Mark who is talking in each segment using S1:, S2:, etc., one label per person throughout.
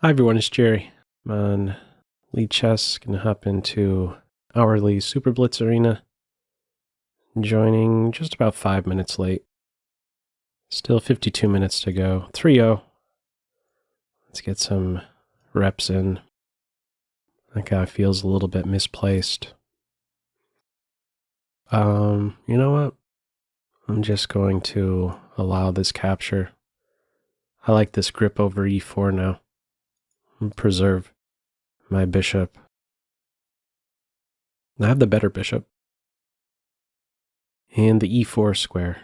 S1: Hi everyone, it's Jerry. I'm on Lead Chess, gonna hop into Hourly SuperBlitz Arena. Joining just about 5 minutes late. Still 52 minutes to go. 3-0. Let's get some reps in. That guy feels a little bit misplaced. You know what? I'm just going to allow this capture. I like this grip over e4 now. Preserve my bishop. I have the better bishop. And the e4 square.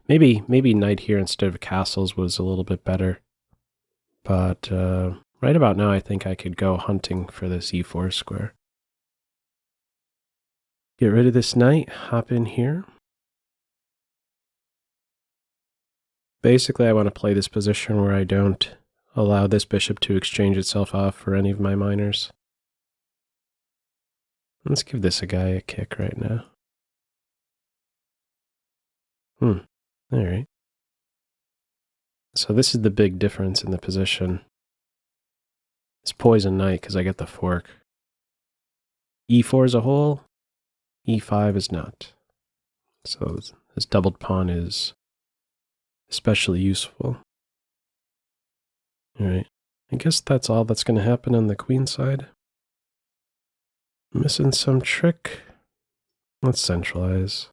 S1: Maybe knight here instead of castles was a little bit better. But right about now, I think I could go hunting for this e4 square. Get rid of this knight, hop in here. Basically, I want to play this position where I don't allow this bishop to exchange itself off for any of my minors. Let's give this guy a kick right now. All right. So this is the big difference in the position. It's poison knight because I get the fork. e4 is a hole, e5 is not. So this doubled pawn is especially useful. All right. I guess that's all that's going to happen on the queen side. Missing some trick. Let's centralize.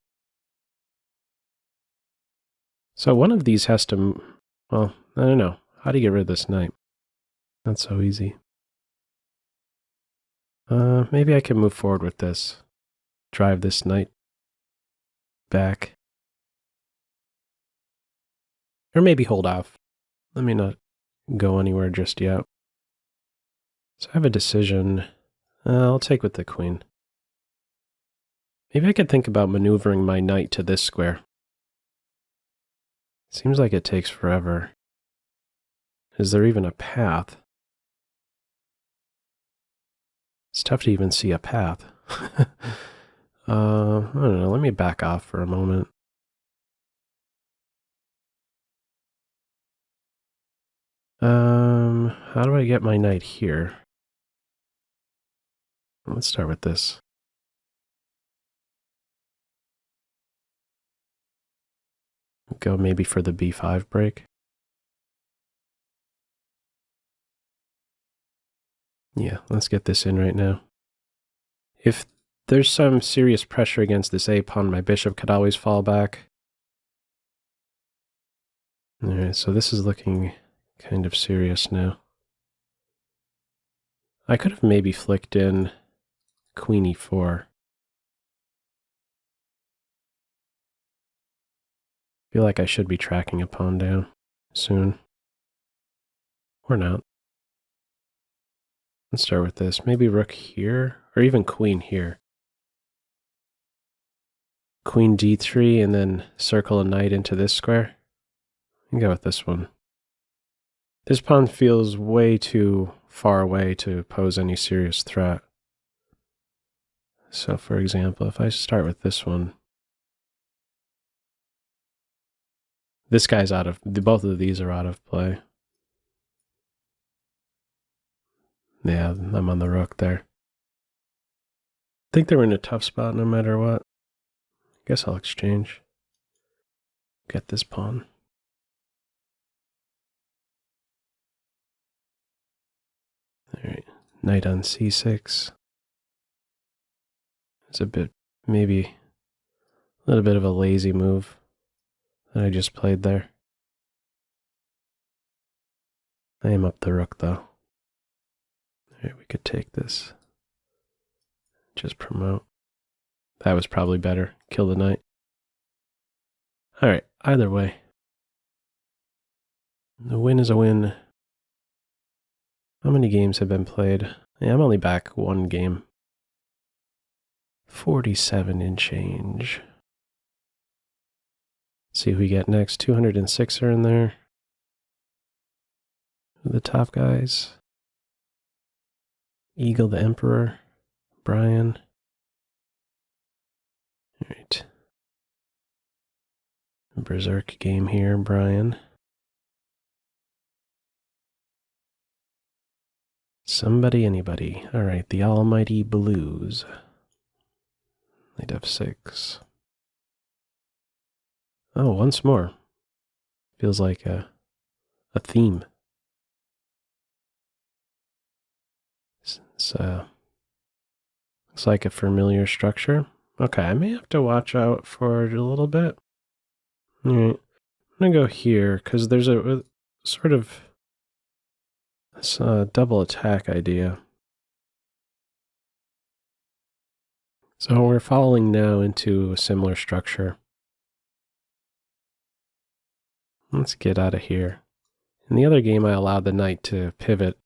S1: So one of these has to, well, I don't know. How do you get rid of this knight? Not so easy. Maybe I can move forward with this. Drive this knight back. Or maybe hold off. Let me not go anywhere just yet. So I have a decision. I'll take with the queen. Maybe I could think about maneuvering my knight to this square. Seems like it takes forever. Is there even a path? It's tough to even see a path. I don't know. Let me back off for a moment. How do I get my knight here? Let's start with this. Go maybe for the b5 break. Yeah, let's get this in right now. If there's some serious pressure against this a pawn, my bishop could always fall back. All right, so this is looking kind of serious now. I could have maybe flicked in queen e4. Feel like I should be tracking a pawn down soon. Or not. Let's start with this. Maybe rook here, or even queen here. Queen d3 and then circle a knight into this square. And go with this one. This pawn feels way too far away to pose any serious threat. So for example, if I start with this one, this guy's out of, both of these are out of play. Yeah, I'm on the rook there. I think they were in a tough spot no matter what. Guess I'll exchange. Get this pawn. All right, knight on c6. It's a bit, maybe a little bit of a lazy move that I just played there. I am up the rook though. All right, we could take this. Just promote. That was probably better. Kill the knight. All right, either way. The win is a win. How many games have been played? Yeah, I'm only back one game. 47 and change. Let's see who we get next. 206 are in there. The top guys. Eagle the Emperor. Brian. All right. Berserk game here, Brian. Somebody, anybody. All right, the almighty blues. Knight f6. Oh, once more. Feels like a theme. It's looks like a familiar structure. Okay, I may have to watch out for it a little bit. All right, I'm gonna go here because there's a sort of double attack idea. So we're following now into a similar structure. Let's get out of here. In the other game, I allowed the knight to pivot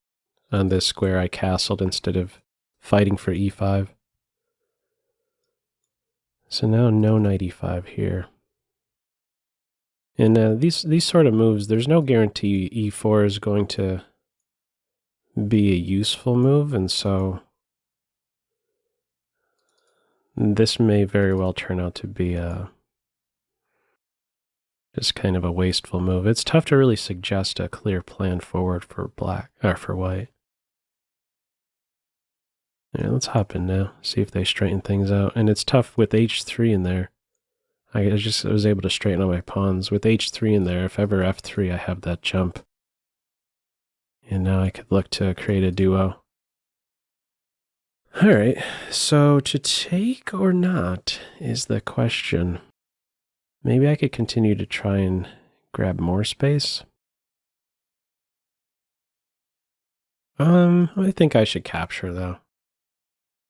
S1: on this square. I castled instead of fighting for e5. So now no knight e5 here. And these sort of moves, there's no guarantee e4 is going to be a useful move, and so this may very well turn out to be just kind of a wasteful move. It's tough to really suggest a clear plan forward for black or for white. Yeah, let's hop in now, see if they straighten things out. And it's tough with h3 in there. I was able to straighten out my pawns. With h3 in there, if ever f3, I have that jump. And now I could look to create a duo. All right, so to take or not is the question. Maybe I could continue to try and grab more space. I think I should capture though.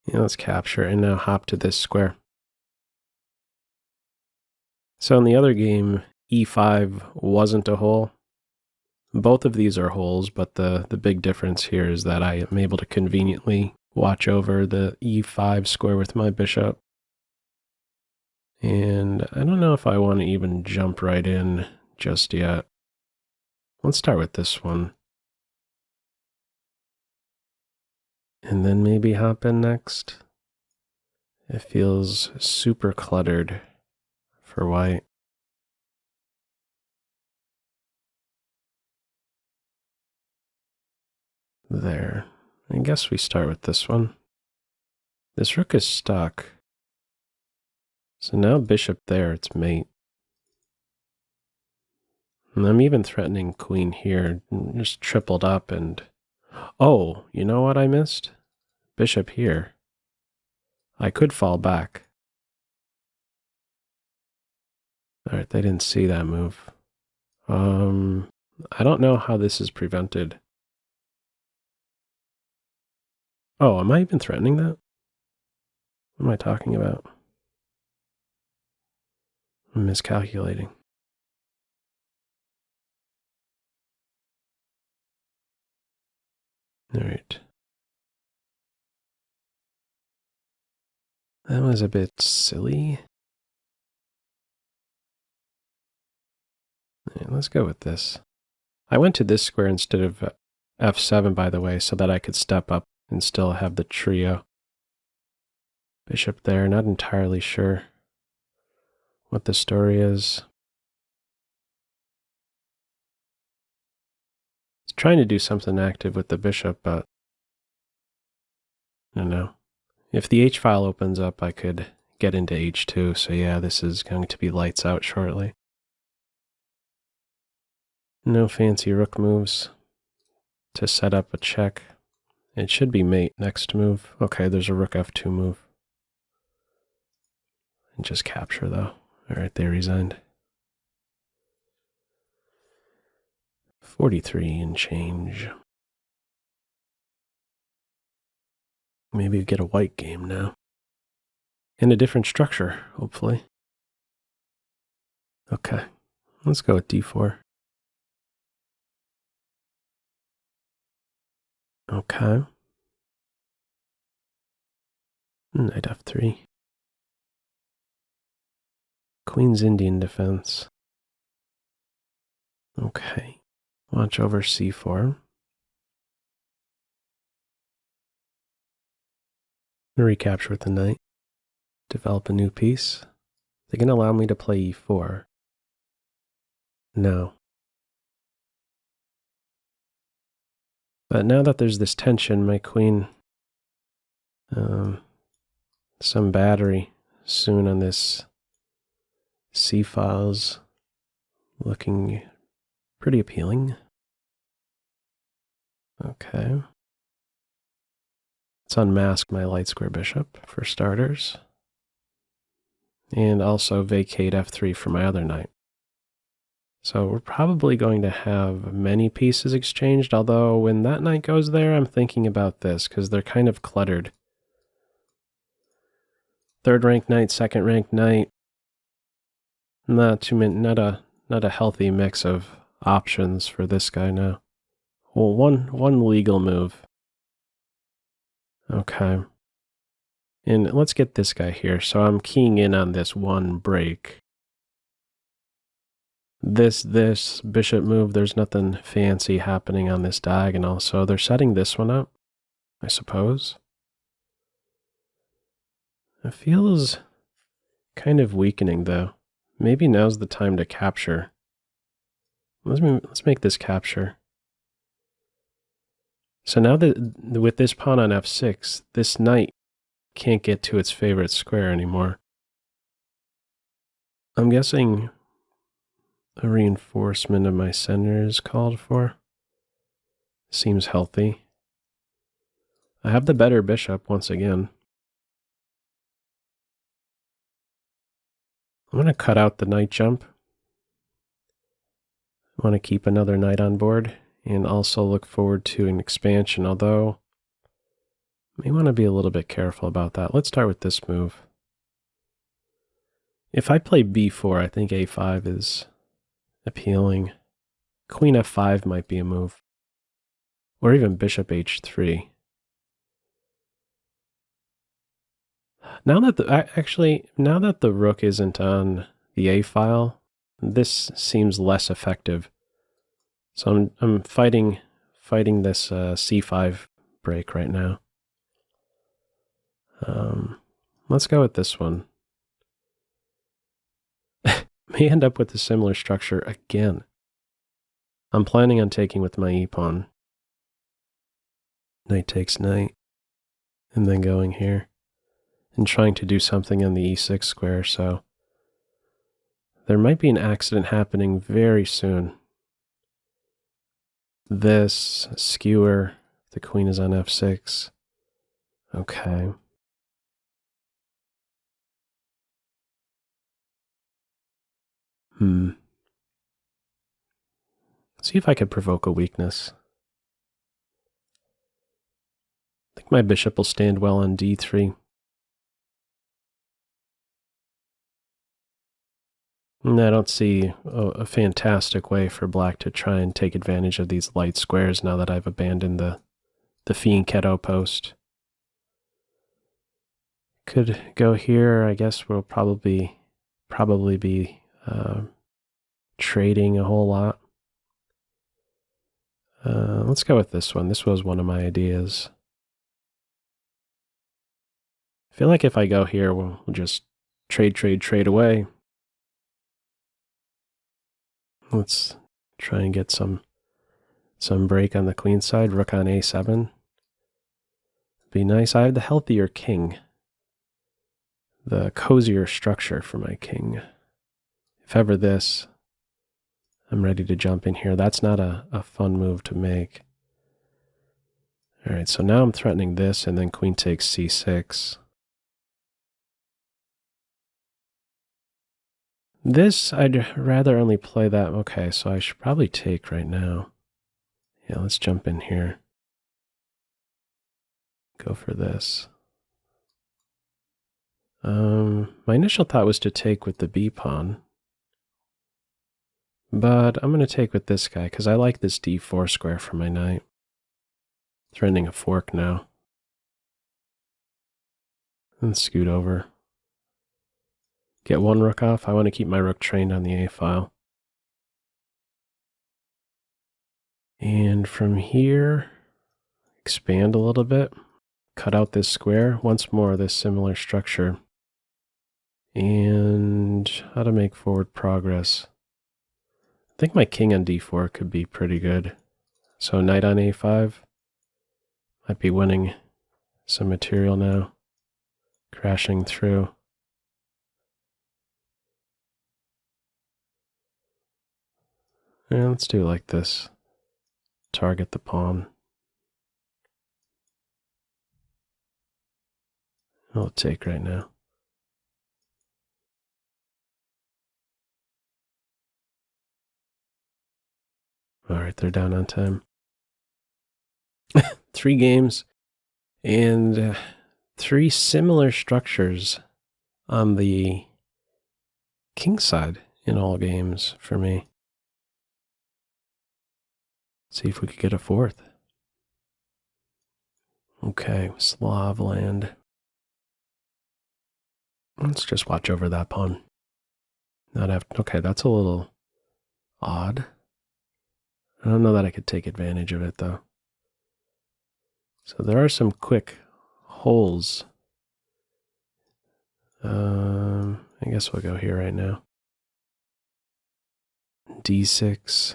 S1: Yeah, let's capture and now hop to this square. So in the other game, e5 wasn't a hole. Both of these are holes, but the big difference here is that I am able to conveniently watch over the e5 square with my bishop. And I don't know if I want to even jump right in just yet. Let's start with this one. And then maybe hop in next. It feels super cluttered for white. There. I guess we start with this one. This rook is stuck. So now bishop there, it's mate. And I'm even threatening queen here, just tripled up and... Oh, you know what I missed? Bishop here. I could fall back. All right, they didn't see that move. I don't know how this is prevented. Oh, am I even threatening that? What am I talking about? I'm miscalculating. All right. That was a bit silly. Yeah, let's go with this. I went to this square instead of f7, by the way, so that I could step up and still have the trio. Bishop there, not entirely sure what the story is. It's trying to do something active with the bishop, but I don't know. If the H file opens up, I could get into H2, so yeah, this is going to be lights out shortly. No fancy rook moves to set up a check. It should be mate next move. Okay, there's a rook f2 move. And just capture though. All right, they resigned. 43 and change. Maybe we get a white game now. In a different structure, hopefully. Okay, let's go with d4. Okay. Knight f3. Queen's Indian defense. Okay. Watch over c4. Recapture with the knight. Develop a new piece. They're going to allow me to play e4. No. But now that there's this tension, my queen, some battery soon on this C file's looking pretty appealing. Okay. Let's unmask my light square bishop for starters. And also vacate f3 for my other knight. So we're probably going to have many pieces exchanged, although when that knight goes there, I'm thinking about this, because they're kind of cluttered. Third rank knight, second rank knight. Not a healthy mix of options for this guy now. Well, one legal move. Okay. And let's get this guy here. So I'm keying in on this one break. This bishop move, there's nothing fancy happening on this diagonal, so they're setting this one up, I suppose. It feels kind of weakening, though. Maybe now's the time to capture. Let's make this capture. So now that with this pawn on f6, this knight can't get to its favorite square anymore. I'm guessing a reinforcement of my center is called for. Seems healthy. I have the better bishop once again. I'm going to cut out the knight jump. I want to keep another knight on board and also look forward to an expansion, although I may want to be a little bit careful about that. Let's start with this move. If I play b4, I think a5 is appealing. Queen f5 might be a move. Or even bishop h3. Now that the rook isn't on the a file, this seems less effective. So I'm fighting this c5 break right now. Let's go with this one. May end up with a similar structure again. I'm planning on taking with my e-pawn. Knight takes knight, and then going here, and trying to do something on the e6 square, so there might be an accident happening very soon. This skewer, the queen is on f6. Okay. See if I could provoke a weakness. I think my bishop will stand well on d3. And I don't see a fantastic way for black to try and take advantage of these light squares now that I've abandoned the fianchetto post. Could go here. I guess we'll probably be trading a whole lot. Let's go with this one. This was one of my ideas. I feel like if I go here, we'll just trade away. Let's try and get some break on the queen side. Rook on a7. Be nice. I have the healthier king. The cozier structure for my king. If ever this, I'm ready to jump in here. That's not a fun move to make. All right, so now I'm threatening this, and then queen takes c6. This, I'd rather only play that. Okay, so I should probably take right now. Yeah, let's jump in here. Go for this. My initial thought was to take with the b pawn. But I'm going to take with this guy, because I like this d4 square for my knight. Threatening a fork now. And scoot over. Get one rook off. I want to keep my rook trained on the a file. And from here, expand a little bit. Cut out this square. Once more, this similar structure. And how to make forward progress. I think my king on d4 could be pretty good. So knight on a5. Might be winning some material now. Crashing through. And let's do it like this. Target the pawn. I'll take right now. All right, they're down on time. 3 games and 3 similar structures on the king side in all games for me. See if we could get a 4th. Okay, Slav land. Let's just watch over that pawn. Not have, okay, that's a little odd. I don't know that I could take advantage of it though. So there are some quick holes. I guess we'll go here right now. D6.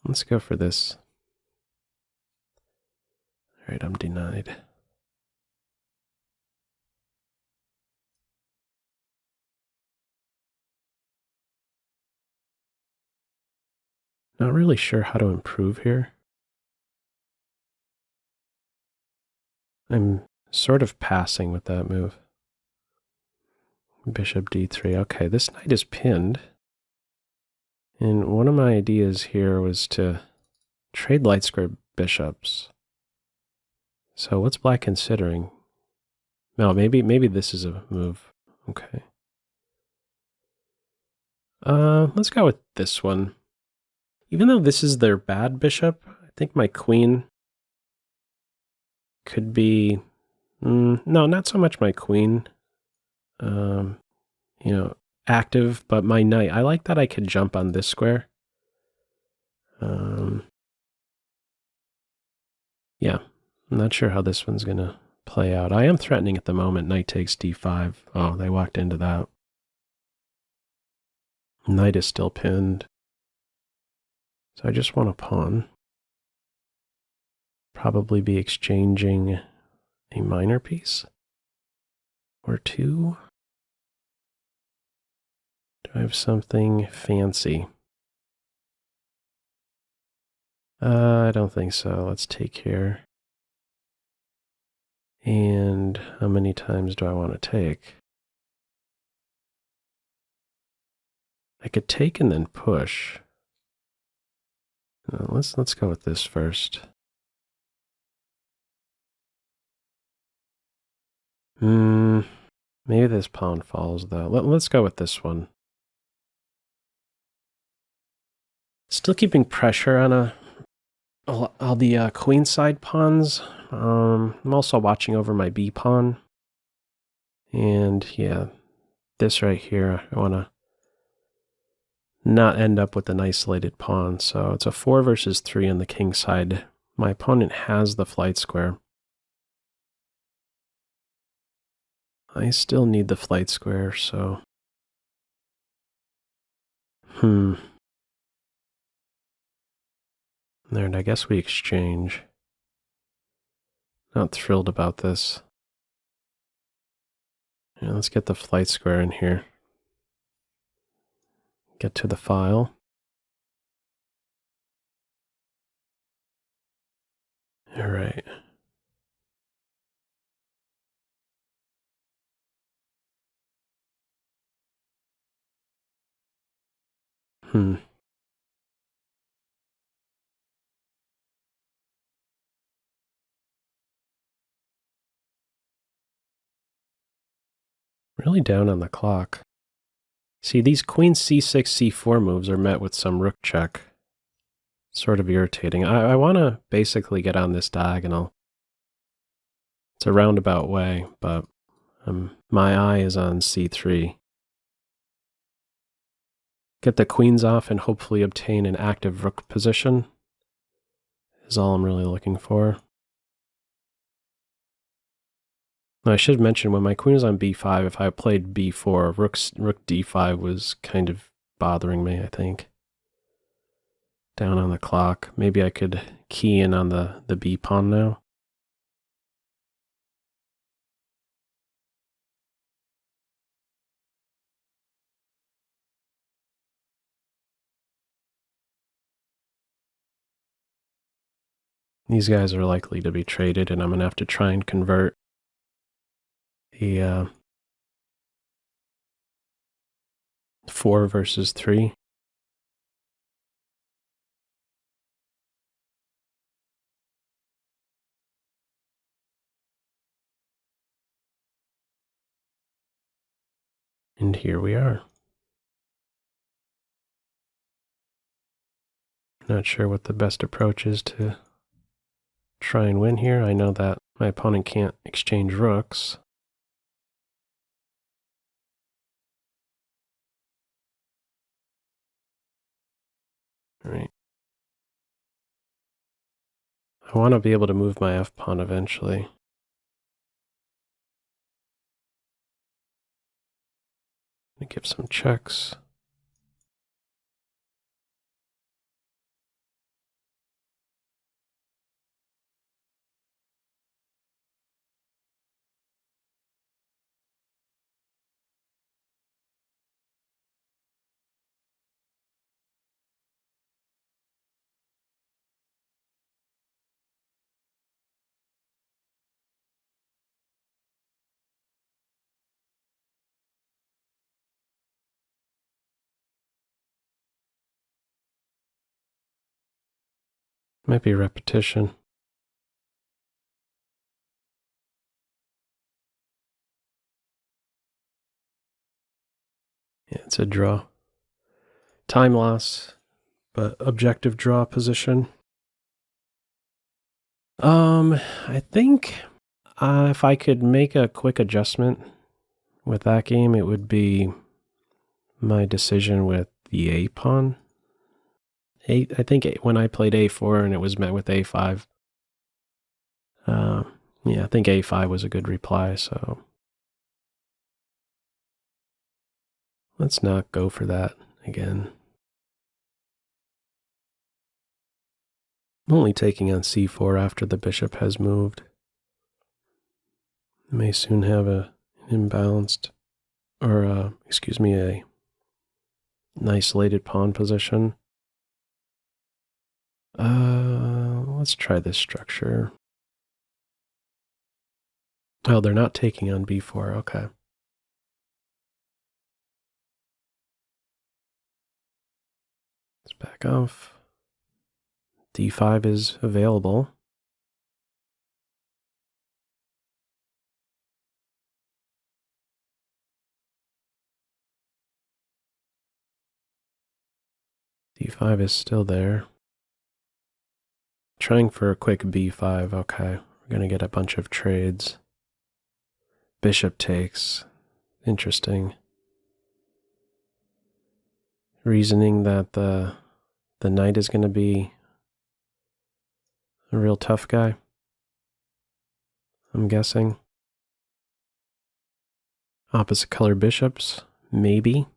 S1: Let's go for this. All right, I'm denied. Not really sure how to improve here. I'm sort of passing with that move. Bishop d3. Okay, this knight is pinned. And one of my ideas here was to trade light square bishops. So what's black considering? No, maybe this is a move. Okay. Let's go with this one. Even though this is their bad bishop, I think my queen could be... no, not so much my queen. You know, active, but my knight. I like that I could jump on this square. Yeah, I'm not sure how this one's going to play out. I am threatening at the moment. Knight takes d5. Oh, they walked into that. Knight is still pinned. So I just want a pawn. Probably be exchanging a minor piece or 2. Do I have something fancy? I don't think so. Let's take here. And how many times do I want to take? I could take and then push. Let's go with this first. Maybe this pawn falls though. Let's go with this one. Still keeping pressure on all the queen side pawns. I'm also watching over my b pawn. And yeah, this right here, I want to not end up with an isolated pawn. So it's a 4 versus 3 on the king side. My opponent has the flight square. I still need the flight square, so... There, and I guess we exchange. Not thrilled about this. Yeah, let's get the flight square in here. Get to the file. All right. Really down on the clock. See, these queen c6, c4 moves are met with some rook check. Sort of irritating. I want to basically get on this diagonal. It's a roundabout way, but my eye is on c3. Get the queens off and hopefully obtain an active rook position is all I'm really looking for. I should mention, when my queen was on b5, if I played b4, rook d5 was kind of bothering me, I think. down on the clock. Maybe I could key in on the B pawn now. These guys are likely to be traded, and I'm going to have to try and convert the 4 versus 3. And here we are. Not sure what the best approach is to try and win here. I know that my opponent can't exchange rooks. All right. I want to be able to move my f-pawn eventually. Give some checks. Might be repetition. Yeah, it's a draw. Time loss, but objective draw position. I think if I could make a quick adjustment with that game, it would be my decision with the A pawn. I think when I played A4 and it was met with A5. Yeah, I think A5 was a good reply, so let's not go for that again. I'm only taking on C4 after the bishop has moved. I may soon have an imbalanced, or a isolated pawn position. Let's try this structure. Oh, they're not taking on B4, okay. Let's back off. D5 is available. D5 is still there. Trying for a quick B5, okay. We're going to get a bunch of trades. Bishop takes. Interesting. Reasoning that the knight is going to be a real tough guy, I'm guessing. Opposite color bishops, maybe.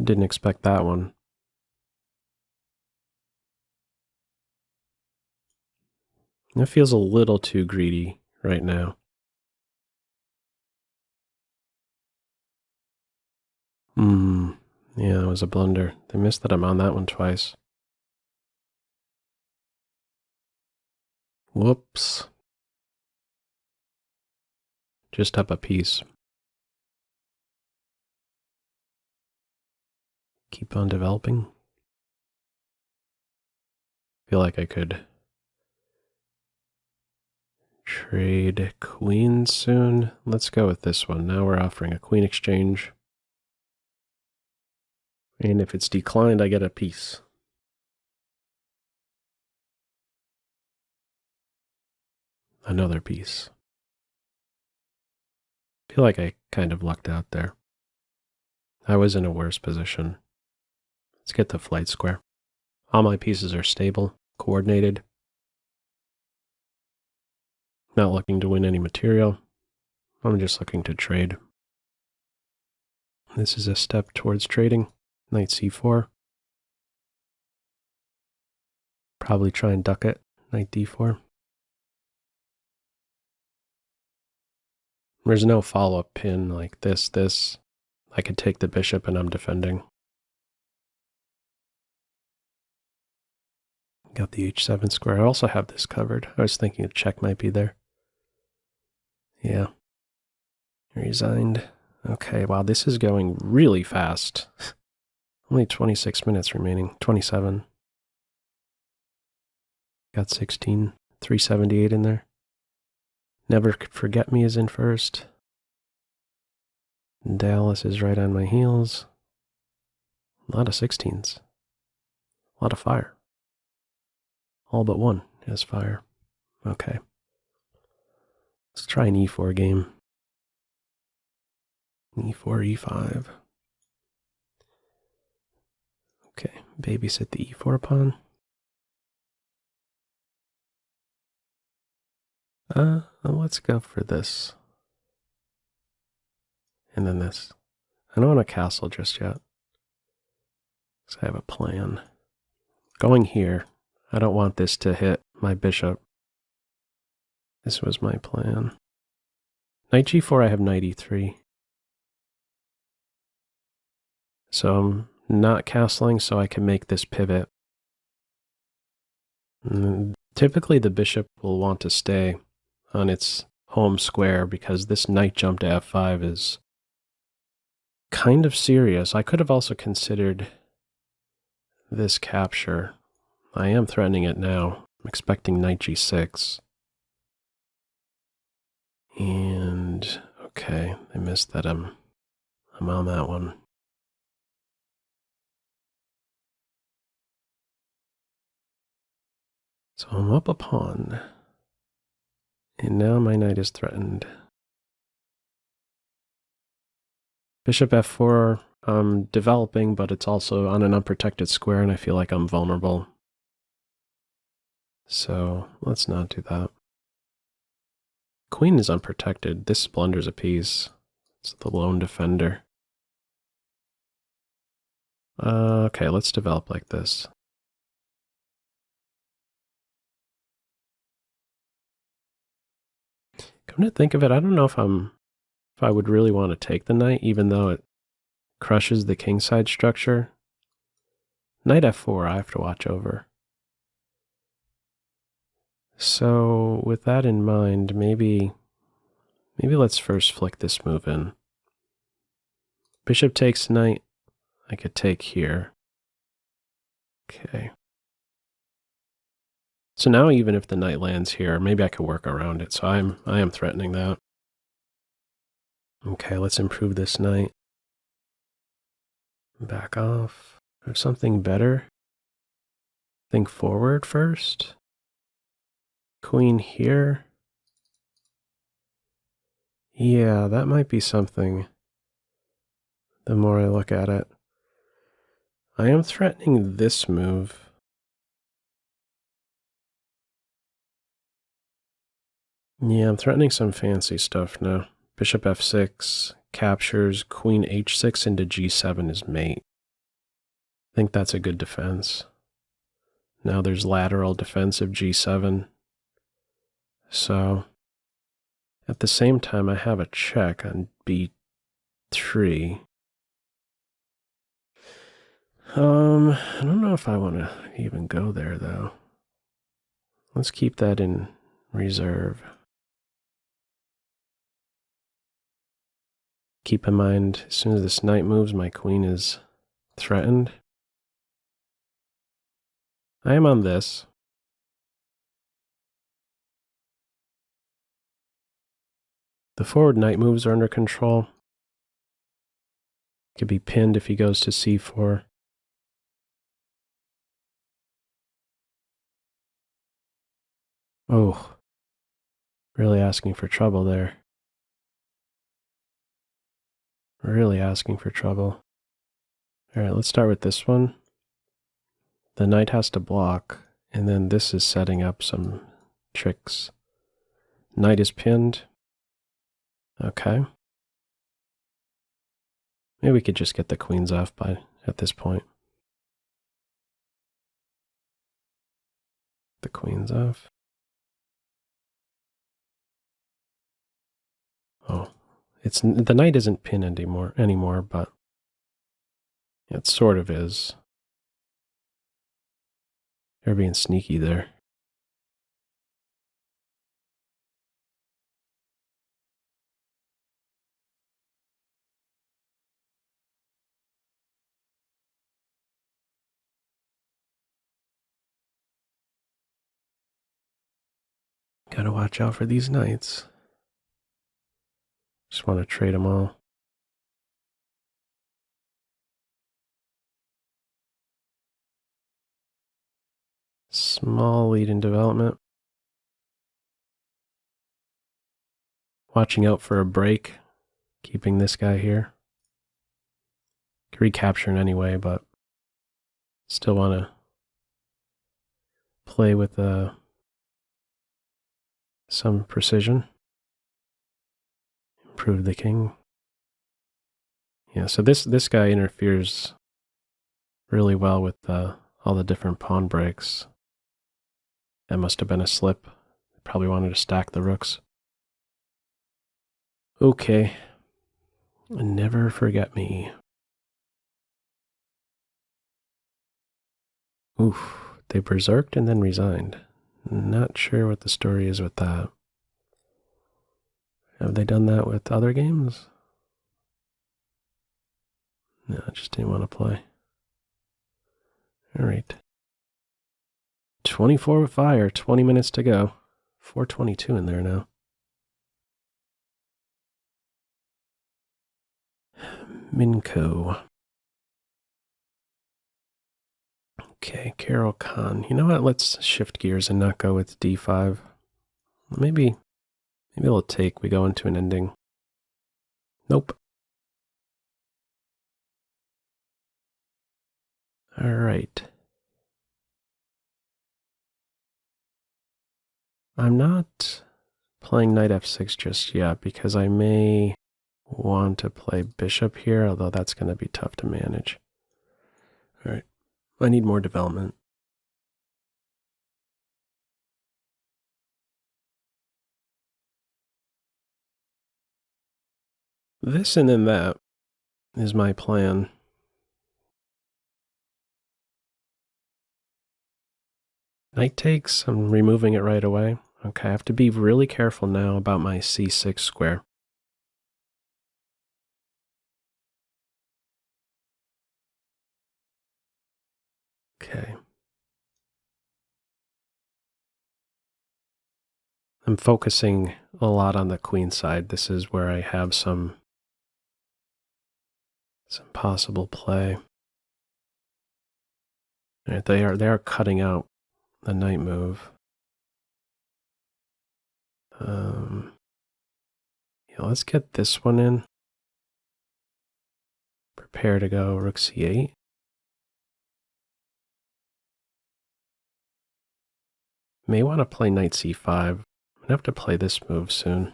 S1: Didn't expect that one. It feels a little too greedy right now. Yeah, it was a blunder. They missed that I'm on that one twice. Whoops. Just up a piece. Keep on developing. Feel like I could trade queens soon. Let's go with this one. Now we're offering a queen exchange. And if it's declined, I get a piece. Another piece. Feel like I kind of lucked out there. I was in a worse position. Let's get the flight square. All my pieces are stable, coordinated. Not looking to win any material. I'm just looking to trade. This is a step towards trading. Knight c4. Probably try and duck it. Knight d4. There's no follow-up pin like this. I could take the bishop and I'm defending. Got the h7 square. I also have this covered. I was thinking a check might be there. Yeah. Resigned. Okay, wow, this is going really fast. Only 26 minutes remaining. 27. Got 16. 378 in there. Never Could Forget Me is in first. Dallas is right on my heels. A lot of 16s. A lot of fire. All but one has fire. Okay. Let's try an e4 game. e4, e5. Okay, babysit the e4 pawn. Let's go for this. And then this. I don't want a castle just yet. Because I have a plan. Going here. I don't want this to hit my bishop. This was my plan. Knight g4, I have knight e3. So I'm not castling so I can make this pivot. And typically the bishop will want to stay on its home square because this knight jump to f5 is kind of serious. I could have also considered this capture. I am threatening it now. I'm expecting knight g6. And okay, I missed that I'm on that one. So I'm up a pawn. And now my knight is threatened. Bishop f4, I'm developing, but it's also on an unprotected square, and I feel like I'm vulnerable. So let's not do that. Queen is unprotected. This blunders a piece. It's the lone defender. Okay, let's develop like this. Come to think of it, I don't know if I would really want to take the knight, even though it crushes the kingside structure. Knight f4, I have to watch over. So with that in mind, maybe let's first flick this move in. Bishop takes knight. I could take here. Okay. So now even if the knight lands here, maybe I could work around it. So I am threatening that. Okay, let's improve this knight. Back off. There's something better. Think forward first. Queen here. Yeah, that might be something. The more I look at it. I am threatening this move. Yeah, I'm threatening some fancy stuff now. Bishop f6 captures, queen h6 into g7 is mate. I think that's a good defense. Now there's lateral defense of g7. So at the same time, I have a check on b3. I don't know if I want to even go there, though. Let's keep that in reserve. Keep in mind, as soon as this knight moves, my queen is threatened. I am on this. The forward knight moves are under control. Could be pinned if he goes to c4. Oh, really asking for trouble there. Really asking for trouble. All right, let's start with this one. The knight has to block, and then this is setting up some tricks. Knight is pinned. Okay. Maybe we could just get the queens off at this point. The queens off. Oh, the knight isn't pinned anymore, but it sort of is. They're being sneaky there. Gotta watch out for these knights. Just want to trade them all. Small lead in development. Watching out for a break. Keeping this guy here. Recapturing anyway, but still want to play with some precision. Improve the king. Yeah, so this guy interferes really well with all the different pawn breaks. That must have been a slip. Probably wanted to stack the rooks. Okay. Never forget me. Oof. They berserked and then resigned. Not sure what the story is with that. Have they done that with other games? No, I just didn't want to play. All right. 24 with fire, 20 minutes to go. 422 in there now. Minko. Okay, Caro-Kann. You know what? Let's shift gears and not go with d5. Maybe it'll take. We go into an ending. Nope. All right. I'm not playing knight f6 just yet because I may want to play bishop here, although that's going to be tough to manage. All right. I need more development. This and then that is my plan. Knight takes, I'm removing it right away. Okay, I have to be really careful now about my c6 square. Okay. I'm focusing a lot on the queen side. This is where I have some possible play. Right, they are cutting out the knight move. Yeah, let's get this one in. Prepare to go rook c8. May want to play knight c5. I'm going to have to play this move soon.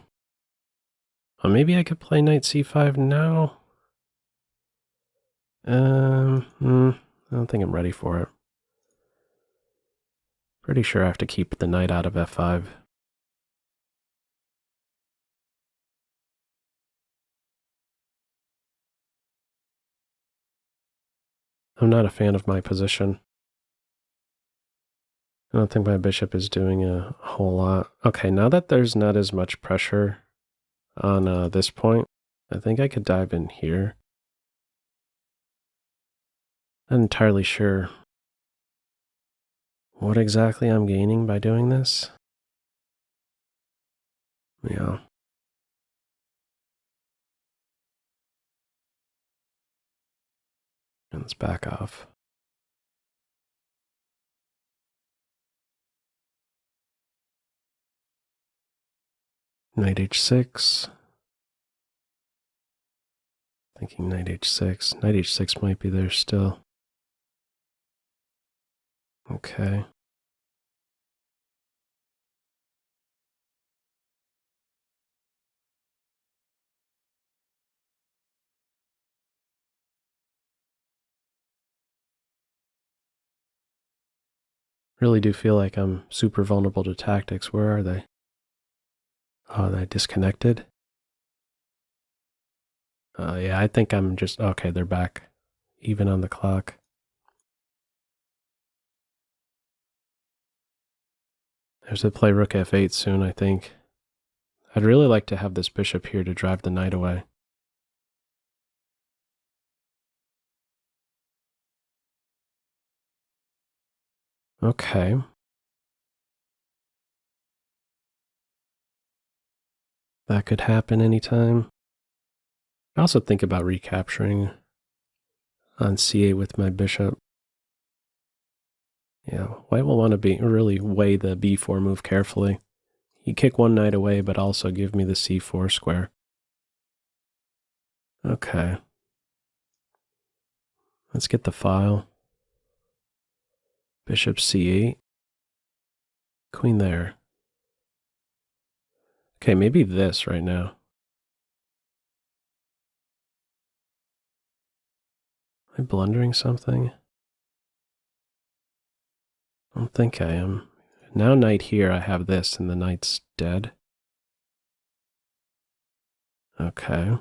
S1: Oh, maybe I could play knight c5 now. I don't think I'm ready for it. Pretty sure I have to keep the knight out of f5. I'm not a fan of my position. I don't think my bishop is doing a whole lot. Okay, now that there's not as much pressure on this point, I think I could dive in here. Not entirely sure what exactly I'm gaining by doing this. Yeah. And let's back off. Knight h6. Thinking knight h6. Knight h6 might be there still. Okay. Really do feel like I'm super vulnerable to tactics. Where are they? Oh, they disconnected? Yeah, I think I'm just... Okay, they're back. Even on the clock. There's a play rook f8 soon, I think. I'd really like to have this bishop here to drive the knight away. Okay. That could happen anytime. I also think about recapturing on c8 with my bishop. Yeah, white will want to really weigh the b4 move carefully. You kick one knight away, but also give me the c4 square. Okay. Let's get the file. Bishop c8. Queen there. Okay, maybe this right now. Am I blundering something? I don't think I am. Now knight here, I have this, and the knight's dead. Okay. I'd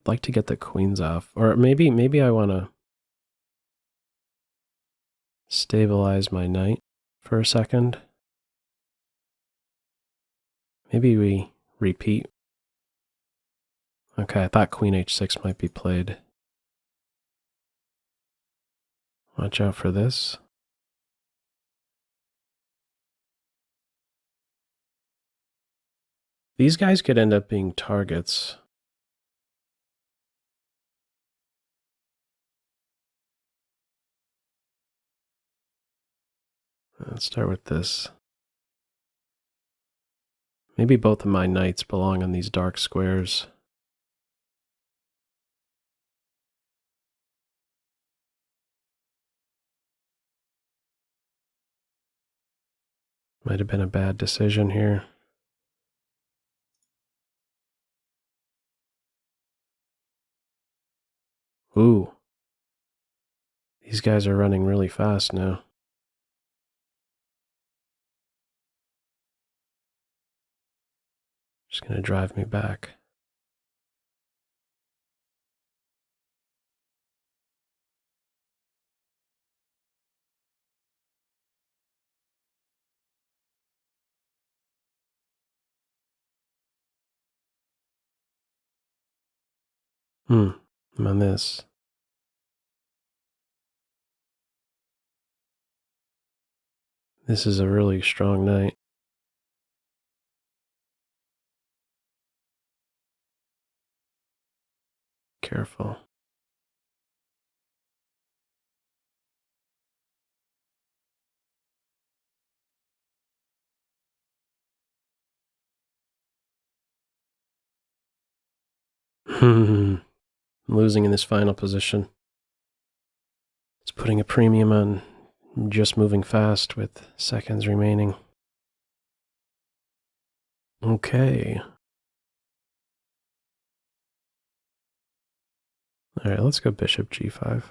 S1: like to get the queens off. Or maybe I want to stabilize my knight for a second. Maybe we repeat. Okay, I thought queen h6 might be played. Watch out for this. These guys could end up being targets. Let's start with this. Maybe both of my knights belong on these dark squares. Might have been a bad decision here. Ooh. These guys are running really fast now. Just going to drive me back. I'm on this. This is a really strong knight. Careful. I'm losing in this final position. It's putting a premium on just moving fast with seconds remaining. Okay. All right, let's go bishop g5.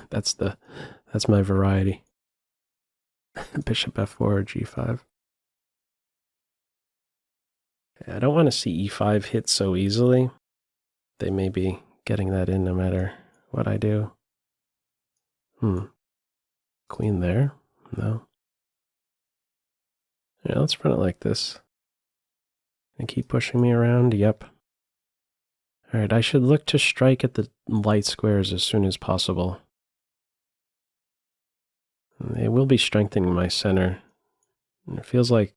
S1: That's my variety. Bishop f4 or g5. Okay, I don't want to see e5 hit so easily. They may be getting that in no matter what I do. Queen there? No. Yeah, let's run it like this. And keep pushing me around? Yep. Alright, I should look to strike at the light squares as soon as possible. They will be strengthening my center. And it feels like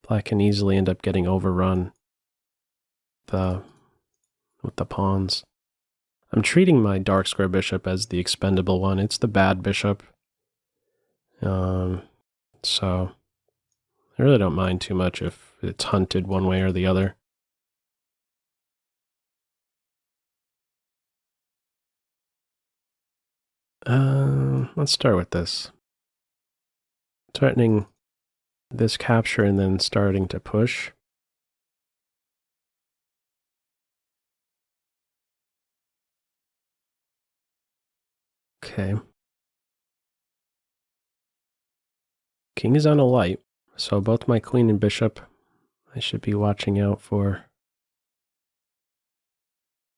S1: black can easily end up getting overrun with the pawns. I'm treating my dark square bishop as the expendable one. It's the bad bishop. So I really don't mind too much if it's hunted one way or the other. Let's start with this. Threatening this capture and then starting to push. Okay. King is on a light, so both my queen and bishop, I should be watching out for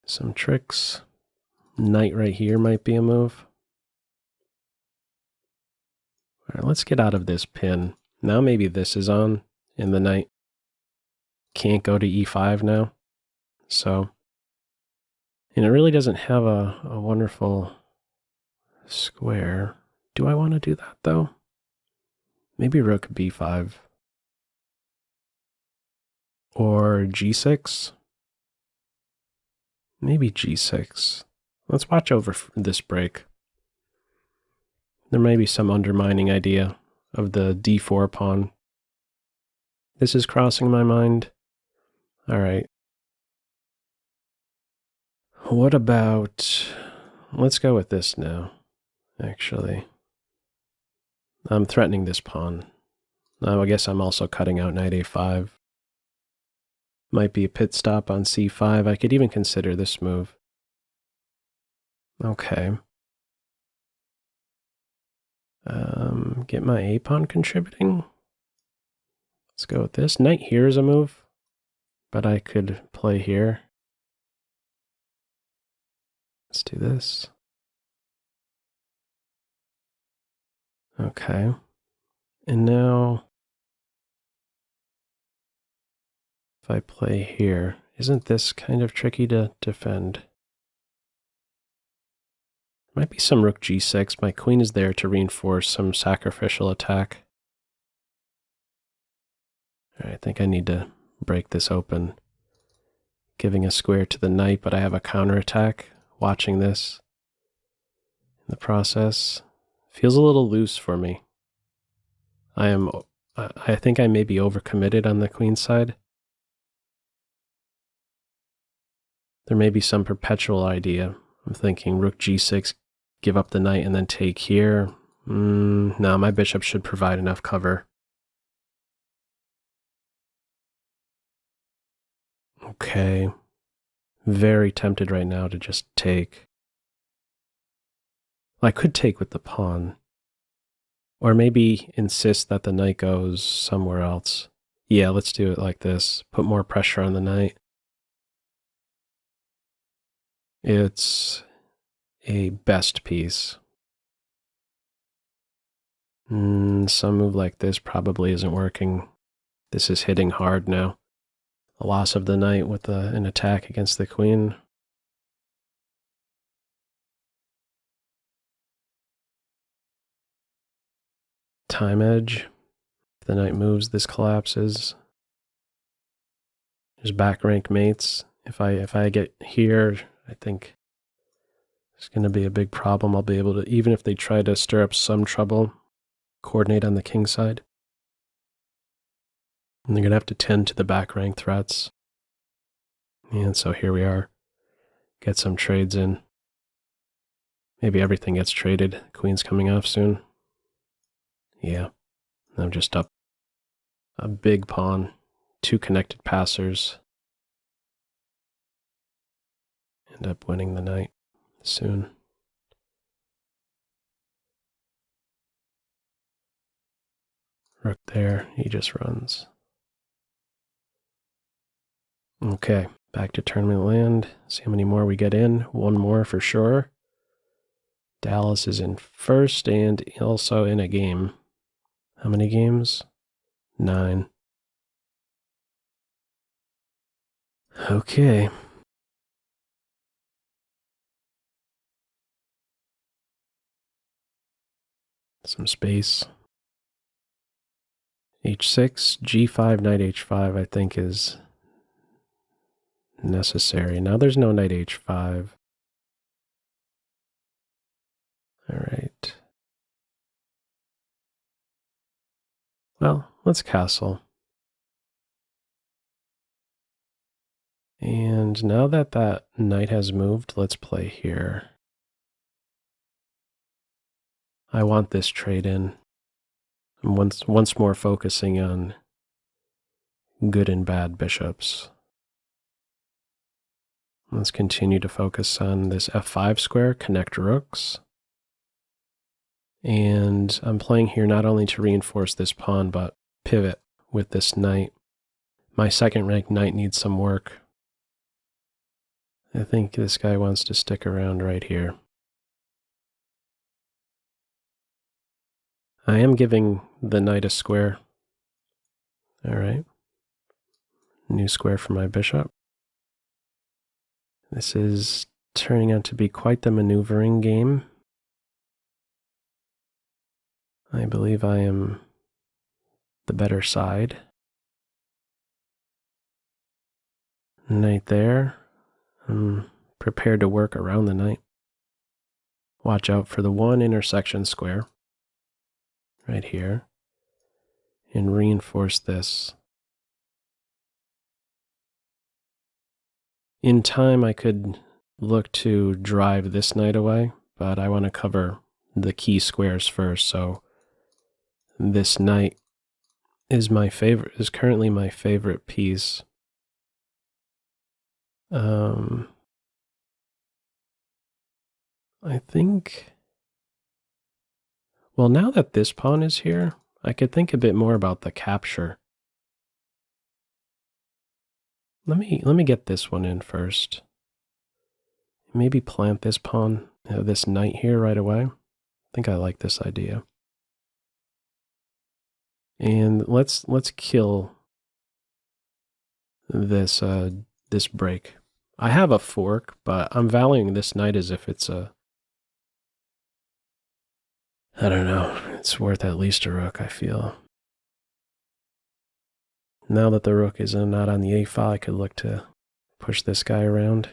S1: some tricks. Knight right here might be a move. All right, let's get out of this pin. Now maybe this is on, and the knight can't go to e5 now. So, and it really doesn't have a wonderful square. Do I want to do that though? Maybe rook b5. Or g6? Maybe g6. Let's watch over this break. There may be some undermining idea of the d4 pawn. This is crossing my mind. All right. What about... Let's go with this now, actually. I'm threatening this pawn. I guess I'm also cutting out knight a5. Might be a pit stop on c5. I could even consider this move. Okay. Get my a pawn contributing. Let's go with this. Knight here is a move, but I could play here. Let's do this. Okay. And now, if I play here, isn't this kind of tricky to defend? Might be some rook g6. My queen is there to reinforce some sacrificial attack. All right, I think I need to break this open. Giving a square to the knight, but I have a counterattack. Watching this in the process. Feels a little loose for me. I think I may be overcommitted on the queen side. There may be some perpetual idea. I'm thinking rook g6, give up the knight and then take here. No, my bishop should provide enough cover. Okay. Very tempted right now to just take. I could take with the pawn. Or maybe insist that the knight goes somewhere else. Yeah, let's do it like this. Put more pressure on the knight. It's a best piece. Some move like this probably isn't working. This is hitting hard now. A loss of the knight with an attack against the queen. Time edge. If the knight moves, this collapses. There's back rank mates. If I get here, I think it's going to be a big problem. I'll be able to, even if they try to stir up some trouble, coordinate on the king side. And they're going to have to tend to the back rank threats. And so here we are. Get some trades in. Maybe everything gets traded. Queen's coming off soon. Yeah. I'm just up a big pawn. 2 connected passers. End up winning the knight soon. Rook there. He just runs. Okay. Back to tournament land. See how many more we get in. 1 more for sure. Dallas is in first and also in a game. How many games? 9. Okay. Some space. h6, g5, knight h5 I think is necessary. Now there's no knight h5. All right. Well, let's castle. And now that that knight has moved, let's play here. I want this trade in. I'm once more focusing on good and bad bishops. Let's continue to focus on this f5 square, connect rooks. And I'm playing here not only to reinforce this pawn, but pivot with this knight. My second rank knight needs some work. I think this guy wants to stick around right here. I am giving the knight a square. All right. New square for my bishop. This is turning out to be quite the maneuvering game. I believe I am the better side. Knight there. I'm prepared to work around the knight. Watch out for the one intersection square right here and reinforce this. In time, I could look to drive this knight away, but I want to cover the key squares first, so this knight is currently my favorite piece. I think, well, now that this pawn is here, I could think a bit more about the capture. Let me get this one in first. Maybe plant this pawn, this knight here right away. I think I like this idea. And let's kill this this break. I have a fork, but I'm valuing this knight as if it's a, I don't know, it's worth at least a rook, I feel. Now that the rook is not on the a file, I could look to push this guy around.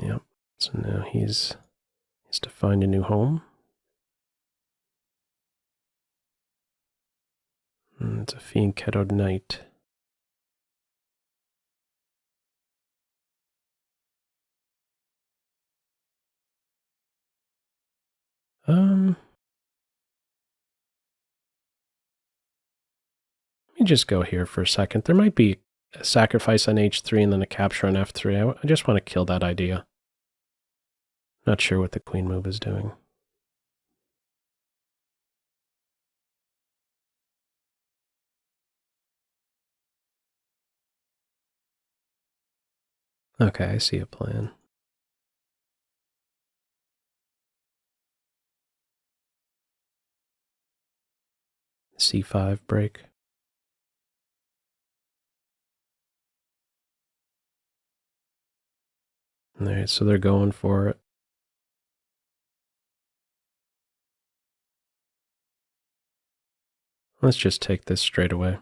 S1: Yep, so now he's to find a new home. And it's a fianchettoed knight. Let me just go here for a second. There might be a sacrifice on h3 and then a capture on f3. I just want to kill that idea. Not sure what the queen move is doing. Okay, I see a plan. c5 break. All right, so they're going for it. Let's just take this straight away.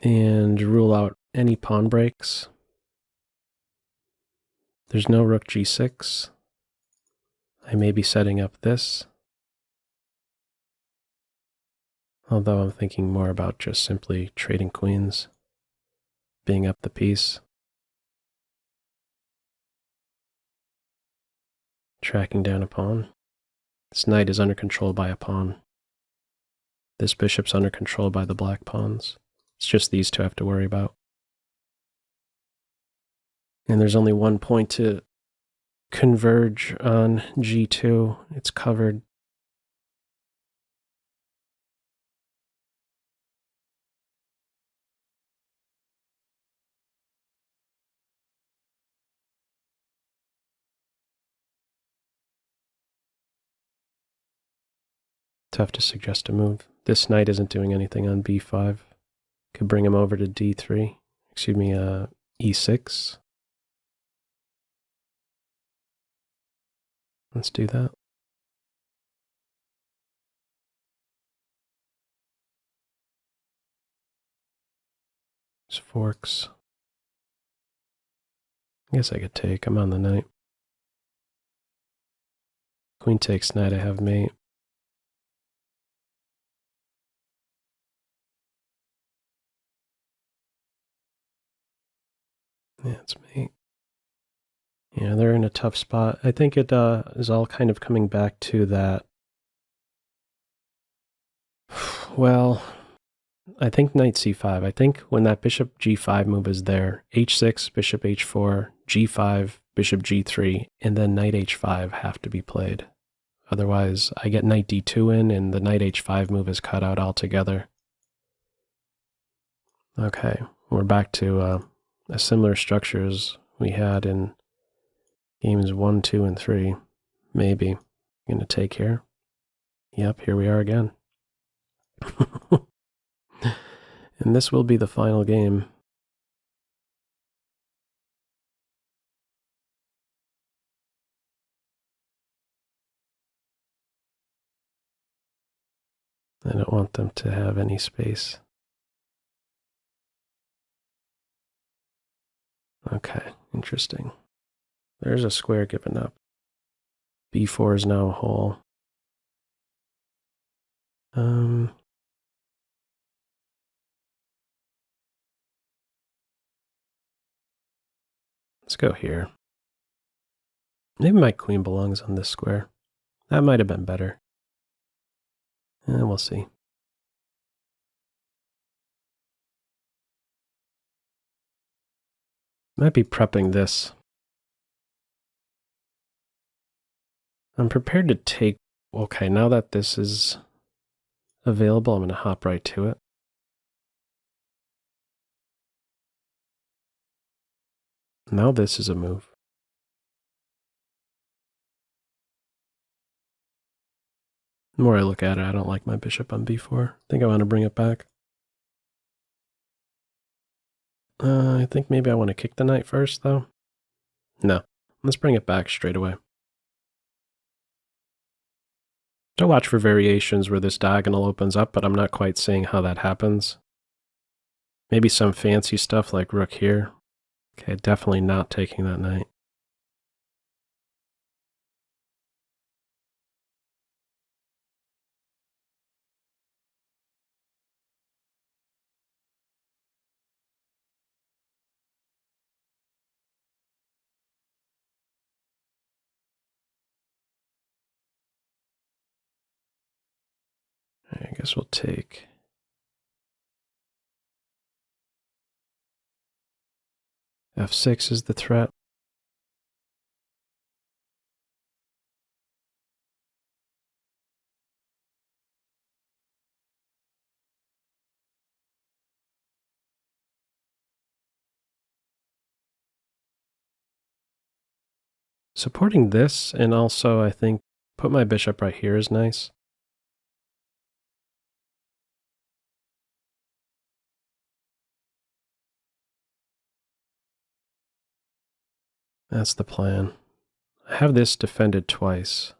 S1: And rule out any pawn breaks. There's no rook g6. I may be setting up this. Although I'm thinking more about just simply trading queens, being up the piece. Tracking down a pawn. This knight is under control by a pawn. This bishop's under control by the black pawns. It's just these two I have to worry about. And there's only one point to converge on g2. It's covered. Tough to suggest a move. This knight isn't doing anything on b5. Could bring him over to d3. Excuse me, e6. Let's do that. There's forks. I guess I could take. I'm on the knight. Queen takes knight, I have mate. Yeah, it's mate. Yeah, they're in a tough spot. I think it is all kind of coming back to that. Well, I think knight c5. I think when that bishop g5 move is there, h6, bishop h4, g5, bishop g3, and then knight h5 have to be played. Otherwise, I get knight d2 in, and the knight h5 move is cut out altogether. Okay, we're back to a similar structure as we had in games 1, 2, and 3. Maybe. I'm going to take here. Yep, here we are again. And this will be the final game. I don't want them to have any space. Okay, interesting. There's a square given up. b4 is now a whole. Let's go here. Maybe my queen belongs on this square. That might have been better. We'll see. Might be prepping this. I'm prepared to take... Okay, now that this is available, I'm going to hop right to it. Now this is a move. The more I look at it, I don't like my bishop on b4. I think I want to bring it back. I think maybe I want to kick the knight first, though. No, let's bring it back straight away. To watch for variations where this diagonal opens up, but I'm not quite seeing how that happens. Maybe some fancy stuff like rook here. Okay, definitely not taking that knight. I guess we'll take... f6 is the threat. Supporting this, and also I think put my bishop right here is nice. That's the plan. I have this defended twice.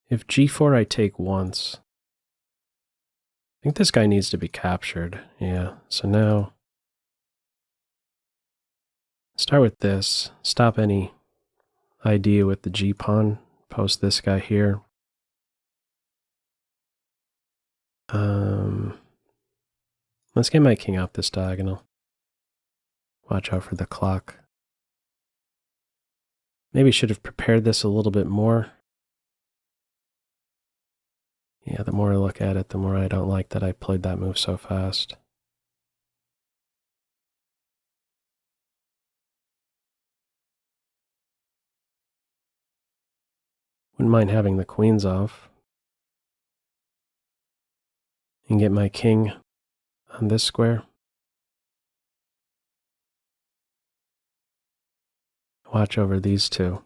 S1: If g4 I take once, I think this guy needs to be captured. Yeah, so now start with this, stop any idea with the g-pawn, post this guy here. Let's get my king out this diagonal. Watch out for the clock. Maybe should have prepared this a little bit more. Yeah, the more I look at it, the more I don't like that I played that move so fast. Wouldn't mind having the queens off. And get my king on this square. Watch over these two.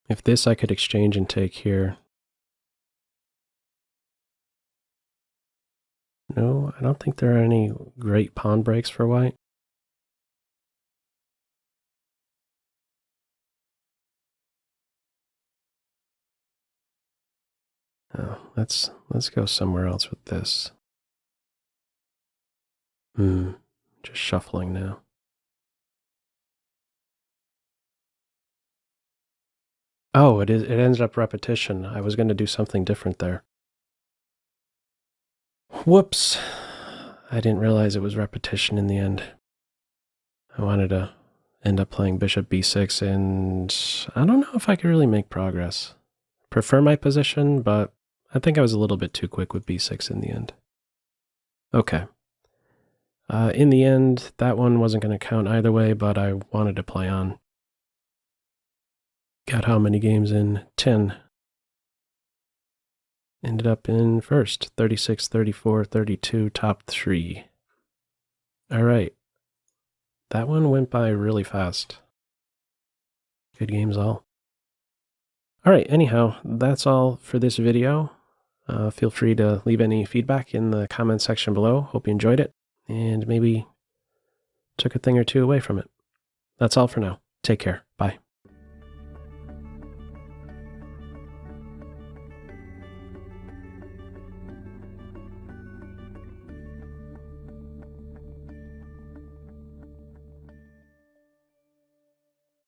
S1: If this I could exchange and take here. No, I don't think there are any great pawn breaks for white. Oh, let's go somewhere else with this. Just shuffling now. Oh, it ends up repetition. I was going to do something different there. Whoops. I didn't realize it was repetition in the end. I wanted to end up playing bishop b6, and I don't know if I could really make progress. prefer my position, but I think I was a little bit too quick with b6 in the end. Okay. In the end, that one wasn't going to count either way, but I wanted to play on. Got how many games in? 10. Ended up in first, 36, 34, 32, top 3. All right. That one went by really fast. Good games all. All right, anyhow, that's all for this video. Feel free to leave any feedback in the comment section below. Hope you enjoyed it and maybe took a thing or two away from it. That's all for now. Take care.